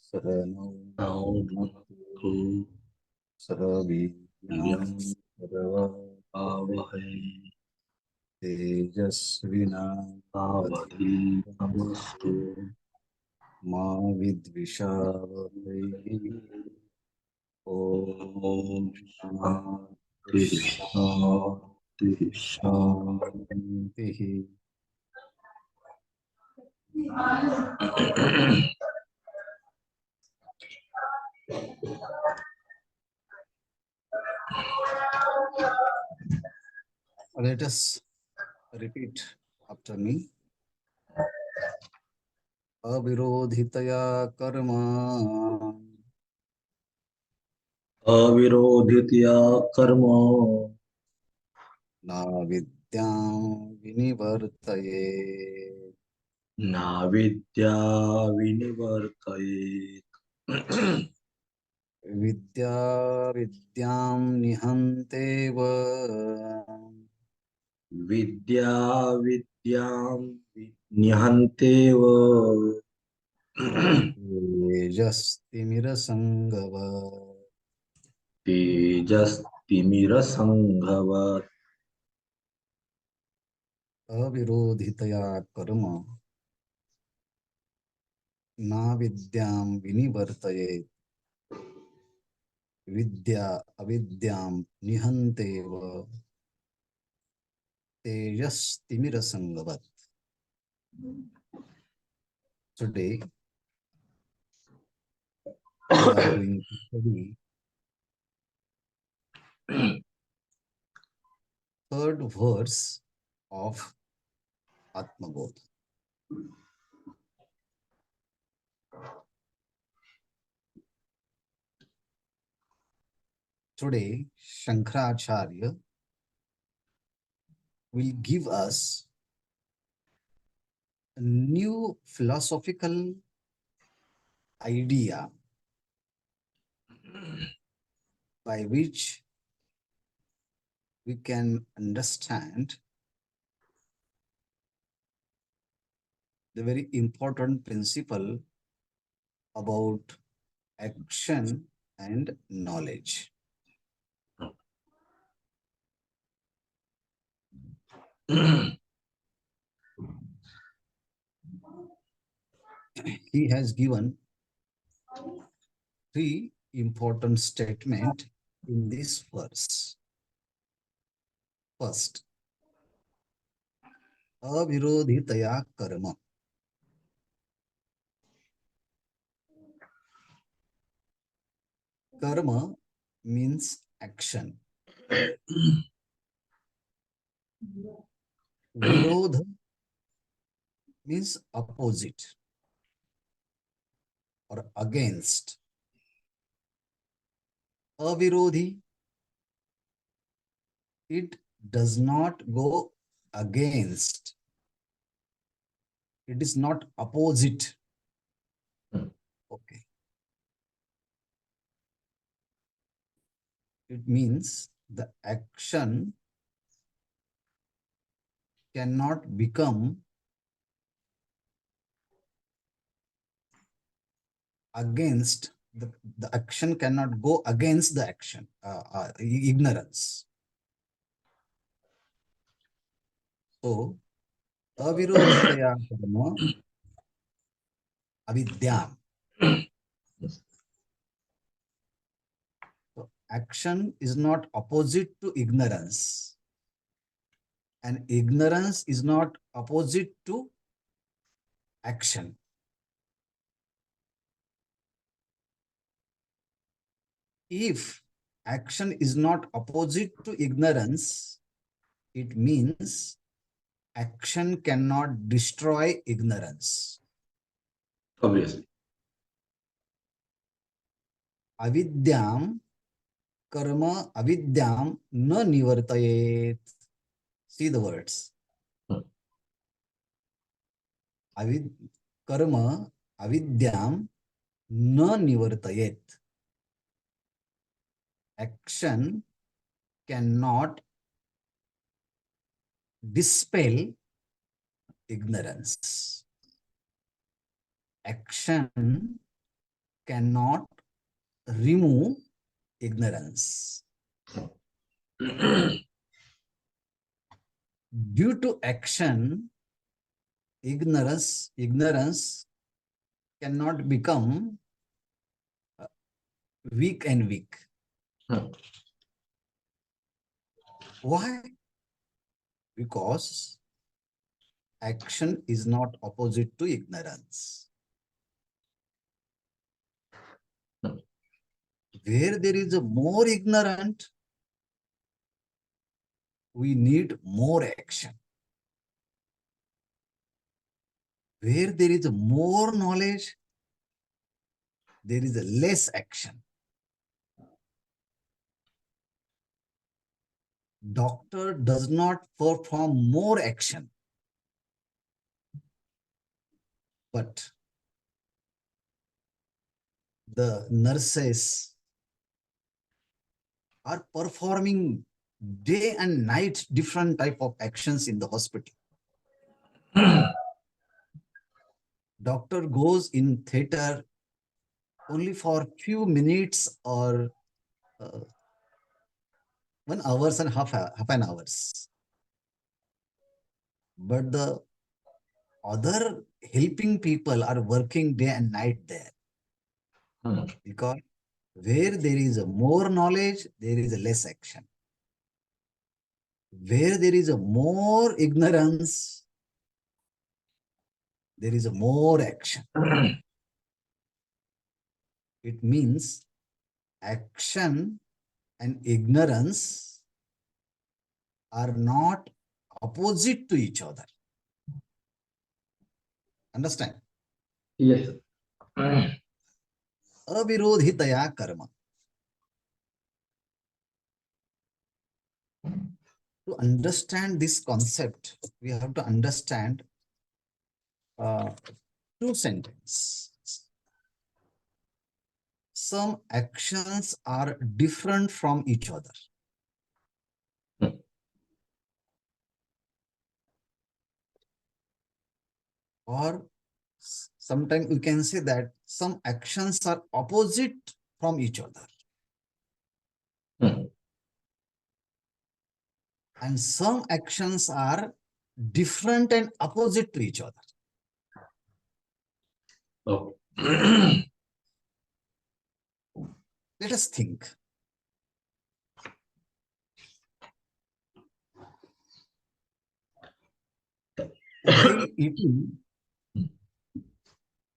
Saranau Saraviryam Varavahai Tejasvina Avadhitamastu Ma Vidvishavahai. Om Shanti Shanti Shanti. Let us repeat after me. Avirodhitaya karma अविरोधितया कर्म na vidyam vinivartaye. नाविद्या विनिवर्तयेत् Vidya vidyam nihanteva. विद्या विद्यां निहन्तेव Tejastimira तेजस्तिमिरसङ्घवत् avirodhitaya karma na vidyam vinivartaye. Vidya avidyam nihanteva tejastimirasangavat. Today we are going to study third verse of Atma Bodha. Today, Shankaracharya will give us a new philosophical idea by which we can understand the very important principle about action and knowledge. He has given three important statements in this verse. First, avirodhitaya karma. Karma means action. Virodha means opposite or against. Avirodhi, it does not go against. It is not opposite. Okay. It means the action cannot become against, the action cannot go against the action, ignorance. So, avirodhitaya karma avidyam. So, action is not opposite to ignorance. And ignorance is not opposite to action. If action is not opposite to ignorance, it means action cannot destroy ignorance. obviously. Avidyam karma avidyam na nivartayet. See the words. Karma avidyam na nivartayet. Action cannot dispel ignorance. Action cannot remove ignorance. Due to action, ignorance cannot become weak and weak. Why? Because action is not opposite to ignorance. Where there is a more ignorant, we need more action. Where there is a more knowledge, there is a less action. Doctor does not perform more action, but the nurses are performing day and night different type of actions in the hospital. Doctor goes in theater only for few minutes or 1 hour and half an hours. But the other helping people are working day and night there. Because where there is a more knowledge, there is a less action. Where there is a more ignorance, there is a more action. It means action and ignorance are not opposite to each other. Understand? Yes. Avirodhitaya karma. To understand this concept, we have to understand two sentences. Some actions are different from each other. Or sometimes we can say that some actions are opposite from each other. And some actions are different and opposite to each other. Oh. Let us think. While eating,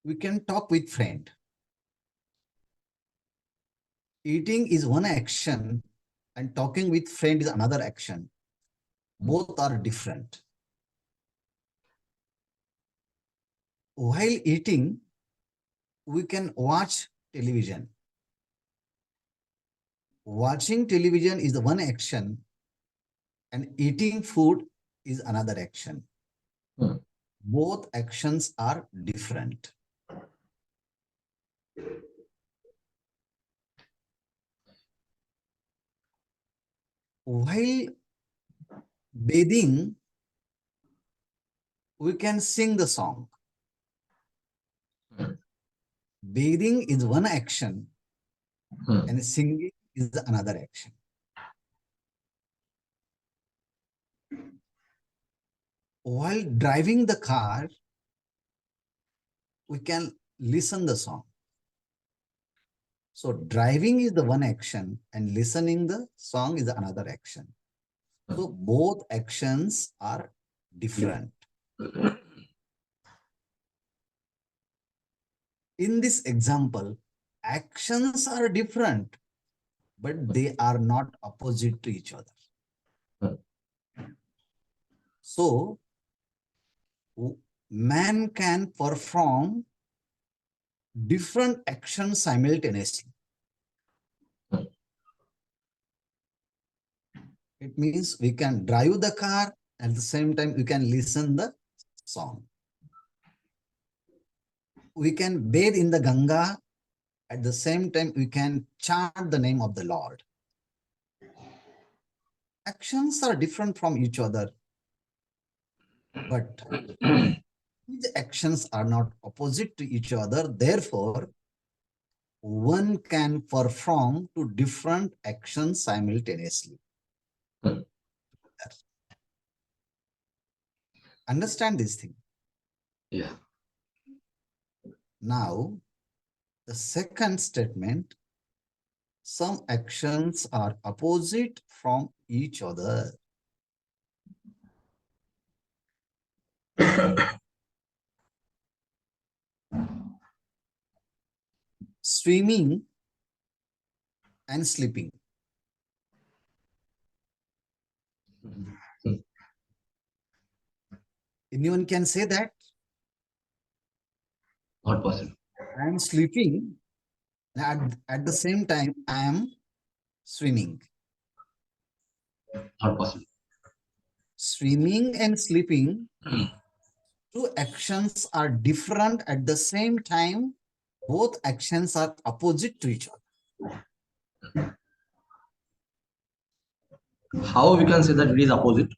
we can talk with friend. Eating is one action and talking with friend is another action. Both are different. While eating, we can watch television. Watching television is the one action and eating food is another action. Both actions are different. While bathing, we can sing the song. Bathing is one action and singing is another action. While driving the car, we can listen the song. So driving is the one action and listening the song is another action. So both actions are different. In this example, actions are different, but they are not opposite to each other. So man can perform different actions simultaneously. It means we can drive the car, at the same time we can listen the song. We can bathe in the Ganga, at the same time we can chant the name of the Lord. Actions are different from each other, But these actions are not opposite to each other. Therefore, one can perform two different actions simultaneously. Understand this thing. Yeah. Now, the second statement, some actions are opposite from each other. Swimming and sleeping. Anyone can say that? Not possible. I am sleeping, and at the same time, I am swimming. Not possible. Swimming and sleeping, two actions are different at the same time. Both actions are opposite to each other. How we can say that it is opposite?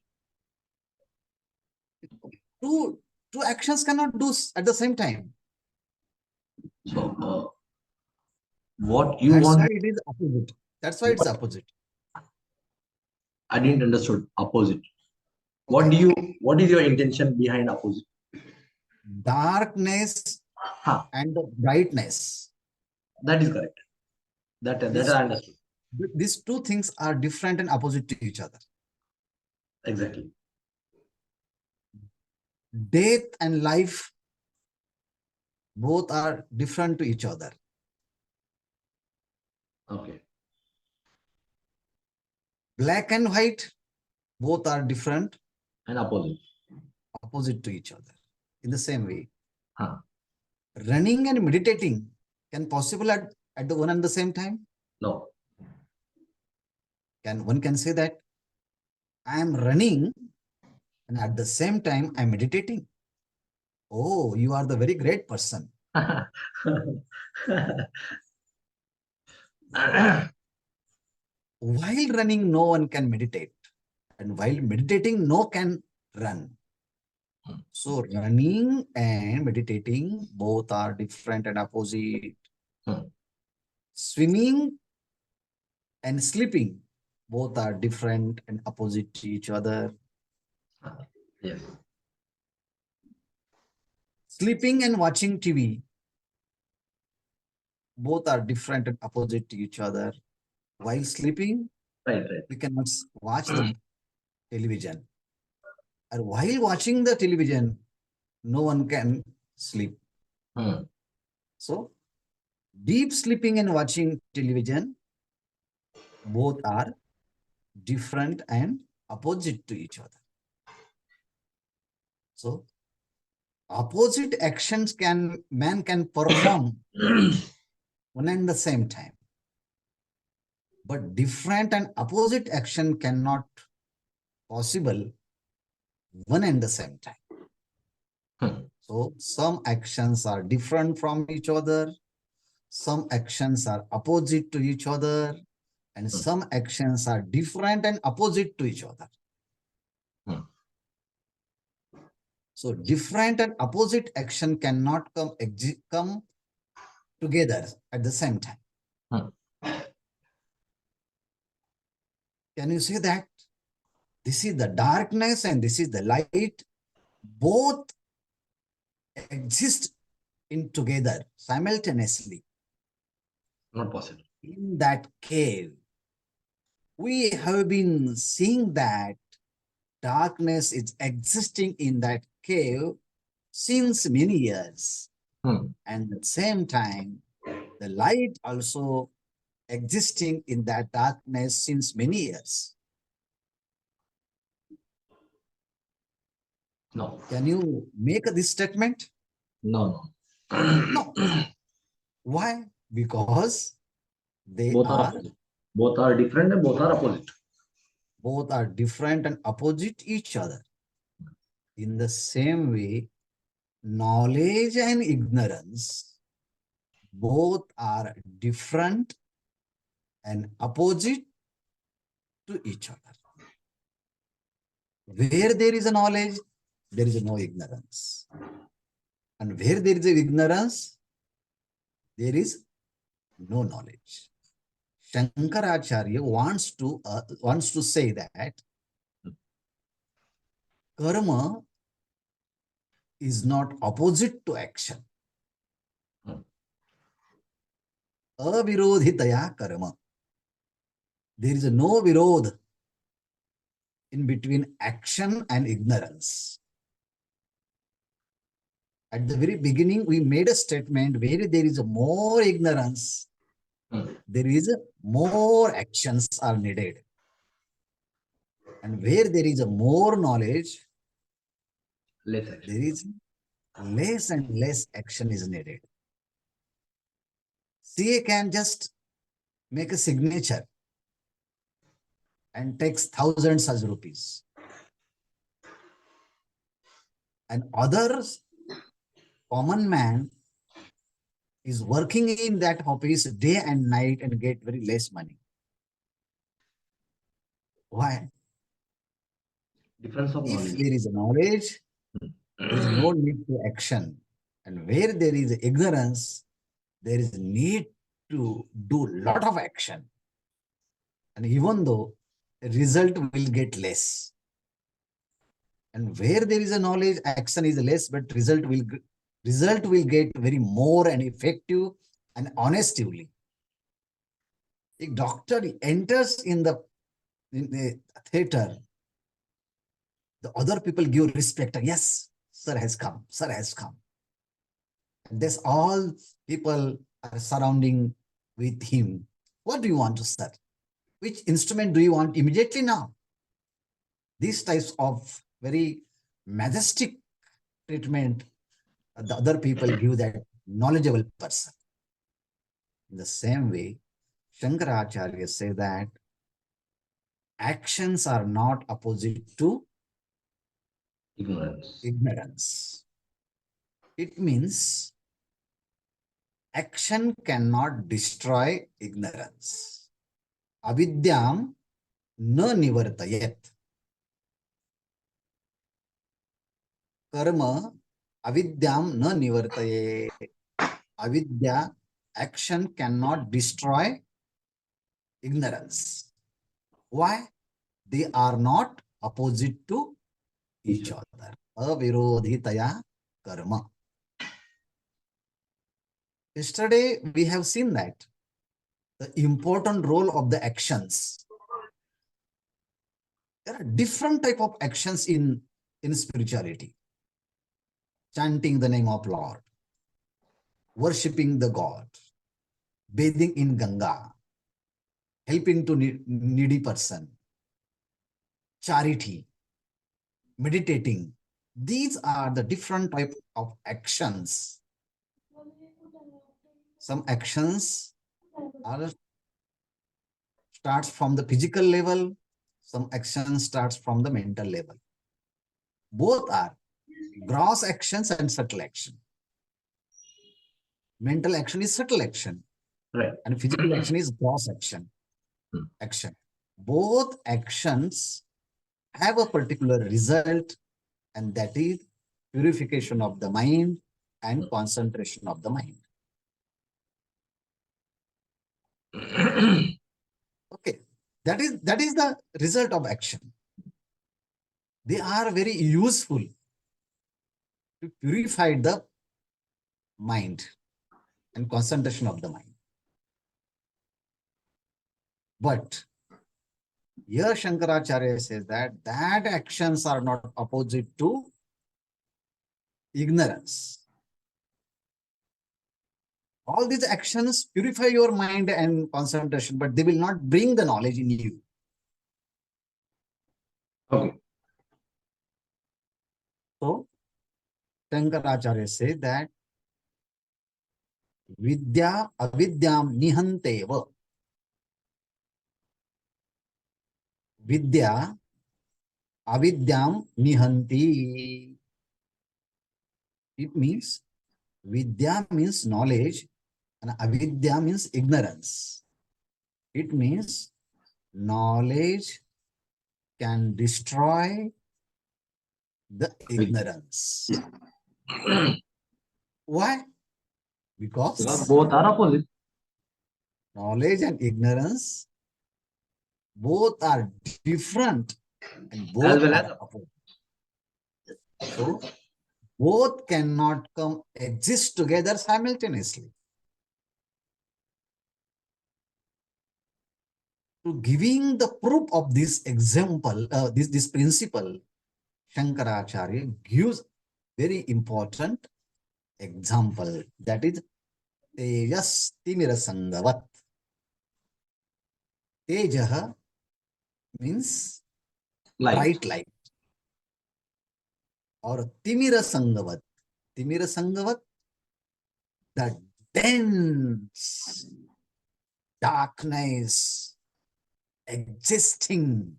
Two actions cannot do at the same time. So, what you That's want? why it is opposite. That's why it's opposite. I didn't understood opposite. Okay. What is your intention behind opposite? Darkness and the brightness. That is correct. That I understood. These two things are different and opposite to each other. Exactly. Death and life, both are different to each other. Okay. Black and white, both are different And opposite to each other. In the same way, Huh. running and meditating can possible at the one and the same time? No. One can say that I am running and at the same time I'm meditating. Oh, you are the very great person. While running, no one can meditate. And while meditating, no can run. So running and meditating, both are different and opposite. Swimming and sleeping, both are different and opposite to each other. Yes. Sleeping and watching TV, both are different and opposite to each other. While sleeping, Right. we cannot watch the television. And while watching the television, no one can sleep. So, deep sleeping and watching television, both are different and opposite to each other. So, opposite actions man can perform one and the same time. But different and opposite action cannot possible one and the same time. So some actions are different from each other. Some actions are opposite to each other. And some actions are different and opposite to each other. So different and opposite action cannot come together at the same time. Can you say that? This is the darkness and this is the light. Both exist in together simultaneously. Not possible. In that cave, we have been seeing that darkness is existing in that cave since many years. And at the same time, the light also existing in that darkness since many years. No. Can you make this statement? No. No. Why? Because they both are different and both are opposite. Both are different and opposite each other. In the same way, knowledge and ignorance both are different and opposite to each other. Where there is a knowledge, there is no ignorance. And where there is ignorance, there is no knowledge. Shankaracharya wants to say that karma is not opposite to action. Avirodhitaya karma. There is no virod in between action and ignorance. At the very beginning, we made a statement where there is more ignorance, there is more actions are needed. And where there is more knowledge, Less action. there is less and less action is needed. CA can just make a signature and takes thousands of rupees. And others, common man, is working in that office day and night and get very less money. Why? Difference of If knowledge. there is a knowledge, there is no need to action. And where there is ignorance, there is need to do lot of action. And even though result will get less. And where there is a knowledge, action is less, but result will get very more and effective and honestly. If doctor enters in the theater, the other people give respect. Yes, sir has come. Sir has come. And this all people are surrounding with him. What do you want to sir? Which instrument do you want immediately now? These types of very majestic treatment the other people give that knowledgeable person. In the same way, Shankaracharya say that actions are not opposite to ignorance. It means action cannot destroy ignorance. Avidyam na nivartayet. Karma avidyam na nivartaye. Avidya, action cannot destroy ignorance. Why? They are not opposite to each other. Avirodhitaya karma. Yesterday, we have seen that the important role of the actions. There are different type of actions in spirituality. Chanting the name of Lord, worshipping the God, bathing in Ganga, helping to needy person, charity, meditating. These are the different type of actions. Some actions starts from the physical level, some action starts from the mental level. Both are gross actions and subtle action. Mental action is subtle action, right, and physical action is gross action. Both actions have a particular result, and that is purification of the mind and concentration of the mind. Okay, that is the result of action. They are very useful to purify the mind and concentration of the mind. But here Shankaracharya says that actions are not opposite to ignorance. All these actions purify your mind and concentration, but they will not bring the knowledge in you. okay. So, Shankaracharya says that Vidya avidyam nihanteva. Vidya avidyam nihanti. It means Vidya means knowledge and avidya means ignorance. It means knowledge can destroy the ignorance. Why? Because Because both are opposite. knowledge and ignorance both are different and As both well are as opposite. So both cannot come exist together simultaneously. To giving the proof of this example, this principle, Shankaracharya gives very important example, that is Tejas Timira Sangavat. Tejaha means light. bright light, or Timira Sangavat. Timira Sangavat, the dense darkness existing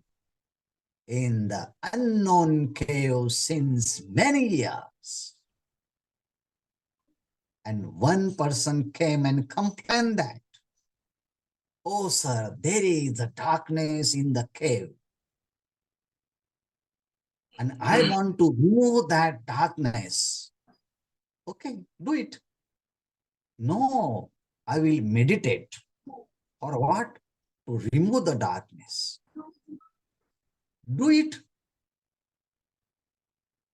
in the unknown chaos since many years. And one person came and complained that, oh sir, there is a darkness in the cave. And I want to remove that darkness. Okay, do it. No, I will meditate. For what? To remove the darkness. Do it.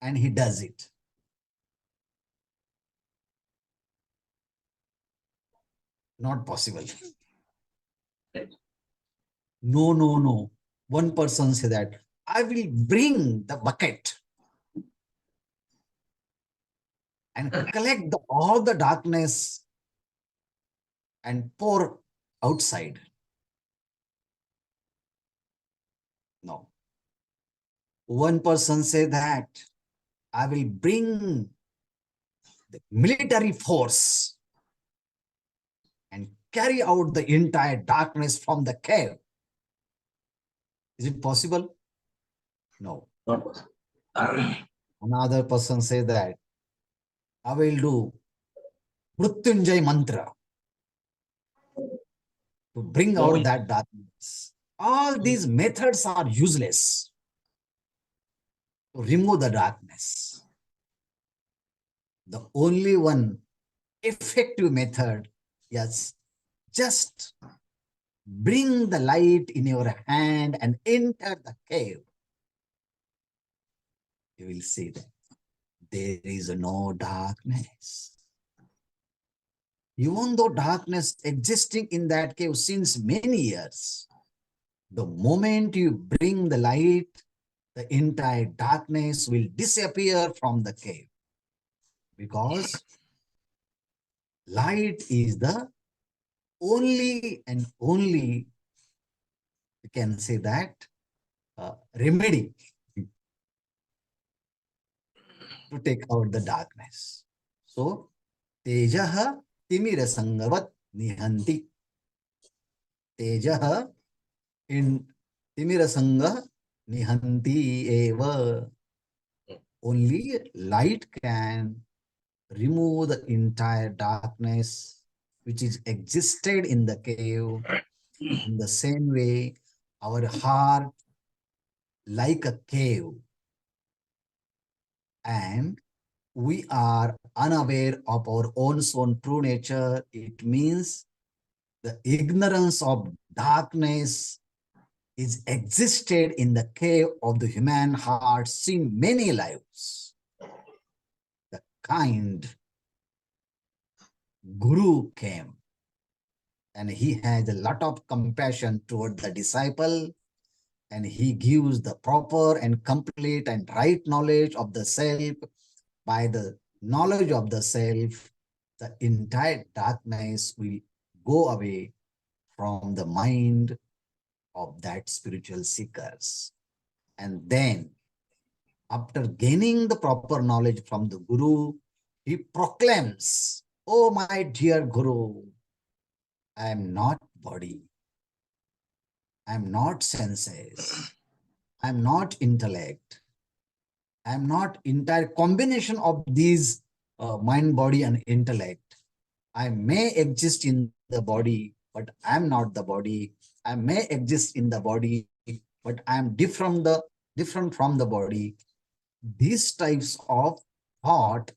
And he does it. Not possible. No, no, no. One person said that, I will bring the bucket and collect all the darkness and pour outside. No. One person said that, I will bring the military force and carry out the entire darkness from the cave. Is it possible? No. Not possible. Another person says that, I will do Mrutyunjay mantra to bring Oh, out yes. that darkness. All these methods are useless to remove the darkness. The only one effective method is just bring the light in your hand and enter the cave. You will see that there is no darkness. Even though darkness existing in that cave since many years, the moment you bring the light, the entire darkness will disappear from the cave. Because light is the only and only, you can say that, remedy to take out the darkness. So, Tejaha Timira Sangavat Nihanti. Tejaha in Timira Sanga Nihanti Eva. Only light can remove the entire darkness which is existed in the cave. In the same way, our heart like a cave, and we are unaware of our own true nature. It means the ignorance of darkness is existed in the cave of the human heart since many lives. The kind Guru came, and he has a lot of compassion toward the disciple, and he gives the proper and complete and right knowledge of the self. By the knowledge of the self, the entire darkness will go away from the mind of that spiritual seekers. And then, after gaining the proper knowledge from the Guru, he proclaims, oh my dear Guru, I am not body, I am not senses, I am not intellect, I am not entire combination of these mind, body, and intellect. I may exist in the body, but I am not the body. I may exist in the body, but I am different from the body. these types of thought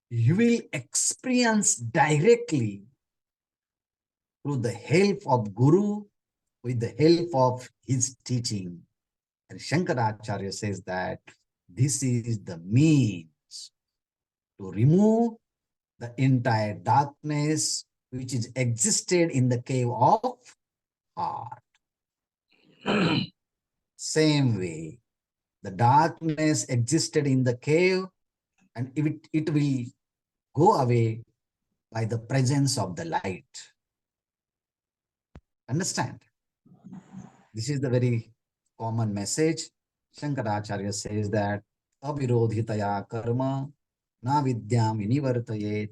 you will experience directly through the help of Guru, with the help of his teaching. And Shankaracharya says that this is the means to remove the entire darkness which is existed in the cave of heart. Same way, the darkness existed in the cave and it will go away by the presence of the light. Understand? This is the very common message. Shankaracharya says that avirodhitaya karma na vidyam inivartayet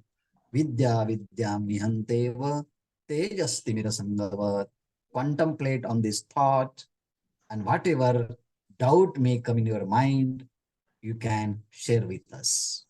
vidya vidyam nihanteva tejastimira sangavat. Contemplate on this thought, and whatever doubt may come in your mind, you can share with us.